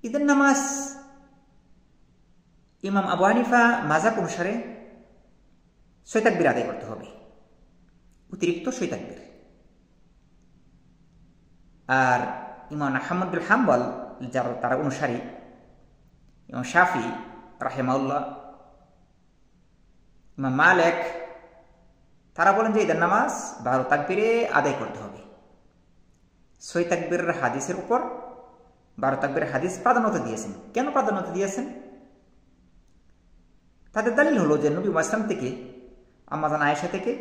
ঈদের নামাজ ইমাম আবু হানিফা মাযহাব অনুসারে 6 তাকবীর আদায় করতে হবে, অতিরিক্ত 6 তাকবীর। আর ইমাম আহমদ বিন হাম্বল যারা তারা অনুসারী, ইমাম শাফি রাহিমাহুল্লাহ, ইমাম মালিক, তারা বলেন যে ঈদের নামাজ 12 তাকবীরে আদায় করতে হবে। 6 তাকবীরের হাদিসের উপর 12 তাকবীরের হাদিস প্রাধান্যতা দিয়েছেন। কেন প্রাধান্যতা দিয়েছেন? তাদের দলিল হলো যে নবী মুহাম্মদ থেকে, আম্মা জান আয়েশা থেকে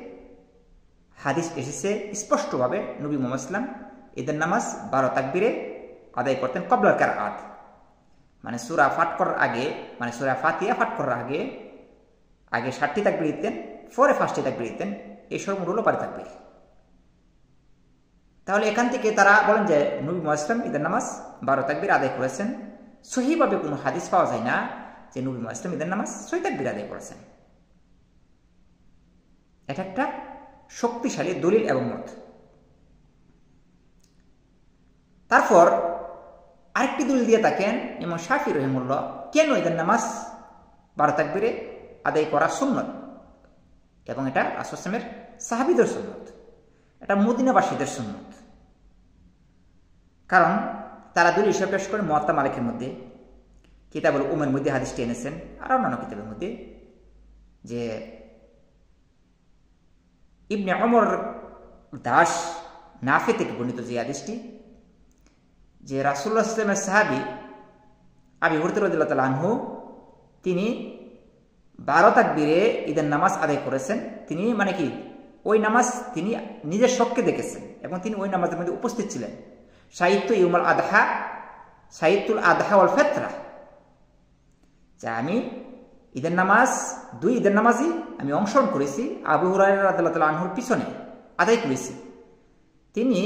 হাদিস এসেছে স্পষ্টভাবে, নবী মুহাম্মদ ঈদের নামাজ 12 তাকবীরে আদায় করতেন ক্বাবলাল কিরাআত, মানে সূরা পাঠ করার আগে, মানে সূরা ফাতিহা পাঠ করার আগে 60টি তাকবীর দিতেন, পরে 5টি তাকবীর দিতেন। এই সর্বমোট হলো 12 তাকবীর। তাহলে এখান থেকে তারা বলেন যে নবী মুহাম্মদ ঈদের নামাজ 12 তাকবীর আদায় করেছেন। সহিভাবে কোনো হাদিস পাওয়া যায় না যে নবী মুহাম্মদ ঈদের নামাজ 6 তাকবীর আদায় করেছেন। এটা একটা শক্তিশালী দলিল এবং মত। তারপর আরেকটি দলিল দিয়ে থাকেন ইমাম শাফি রাহিমাহুল্লাহ, কেন ঈদের নামাজ 12 তাকবীরে আদায় করা সুন্নত, এবং এটা রাসূল সাল্লাল্লাহু আলাইহি ওয়াসাল্লামের সাহাবীদের সুন্নত, এটা মদিনাবাসীদের সুন্নত। কারণ তারা দলিল হিসেবে পেশ করে মুওয়াত্তা মালিকের মধ্যে, কিতাবুল উমের মধ্যে হাদিসটি এনেছেন, আর অন্যান্য কিতাবের মধ্যে, যে ইবনে ওমর দাস নাফি থেকে বর্ণিত যে হাদিসটি, যে রাসূলুল্লাহ সাল্লাল্লাহু আলাইহি ওয়াসাল্লামের সাহাবী আবু হুরায়রা রাদিয়াল্লাহু তাআলা আনহু, তিনি 12 তাকবীরে ঈদের নামাজ আদায় করেছেন। তিনি মানে কি ওই নামাজ তিনি নিজের চক্ষে দেখেছেন এবং তিনি ওই নামাজের মধ্যে উপস্থিত ছিলেন। শাহিদতু ইয়াউমুল আদহা, শাহিদতুল আদহা ওয়াল ফিতরা, যে আমি ঈদের নামাজ, 2 ঈদের নামাজই আমি অংশগ্রহণ করেছি, আবু হুরায়রা রাদিয়াল্লাহু তাআলা আনহুর পিছনে আদায় করেছি। তিনি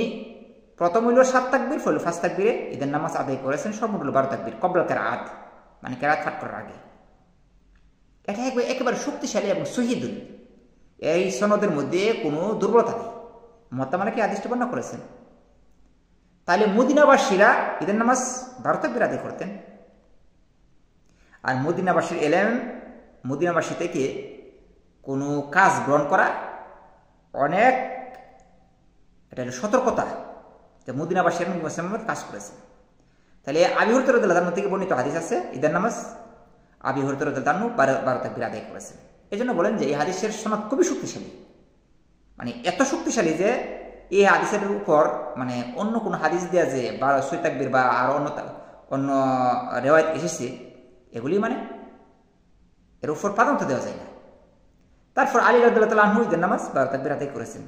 প্রথম হইল 7 তাকবীর, ফলে 5 তাকবীরে ঈদের নামাজ আদায় করেছেন, সর্বমোট হলো 12 তাকবীর ক্বাবলাল কিরাআত, মানে কিরাআত পাঠ করার আগে। এটা একেবারে শক্তিশালী এবং সহিহ দলিল। এই সনদের মধ্যে কোনো দুর্বলতা নেই। মুওয়াত্তা মালিক হাদিসটি বর্ণনা করেছেন। তাহলে মদিনাবাসীরা ঈদের নামাজ 12 তাকবীর আদায় করতেন। আর মদিনাবাসীর এলেম, মদিনাবাসী থেকে কোনো কাজ গ্রহণ করা অনেক, এটা হলো সতর্কতা, যে মদিনাবাসী এবং মুসলমানরা কাজ করেছে। তাহলে আবু হুরায়রা রাদিয়াল্লাহু তাআলা থেকে বর্ণিত হাদিস আছে, ঈদের নামাজ আবু হুরায়রা রাদিয়াল্লাহু তাআলা 12 তাকবীর আদায় করেছেন। এজন্য বলেন যে এই হাদিসের সনদ খুবই শক্তিশালী, মানে এত শক্তিশালী যে এই হাদিসের উপর মানে অন্য কোনো হাদিস দেয়া যে 6 তাকবীর বা আর অন্য রিওয়ায়াত এসেছে, এগুলি মানে এর উপর প্রাধান্য দেওয়া যায় না। তারপর আলী রাদিয়াল্লাহু তাআলা আনহু ঈদের নামাজ 12 তাকবীর আদায় করেছেন,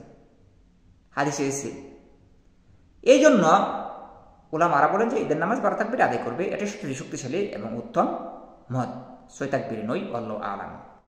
হাদিসে এসেছে। এই জন্য উলামারা বলেন যে ঈদের নামাজ 12 তাকবীর আদায় করবে, এটা শক্তিশালী এবং উত্তম মত, 6 তাকবীর নয়। আল্লাহু আ'লাম।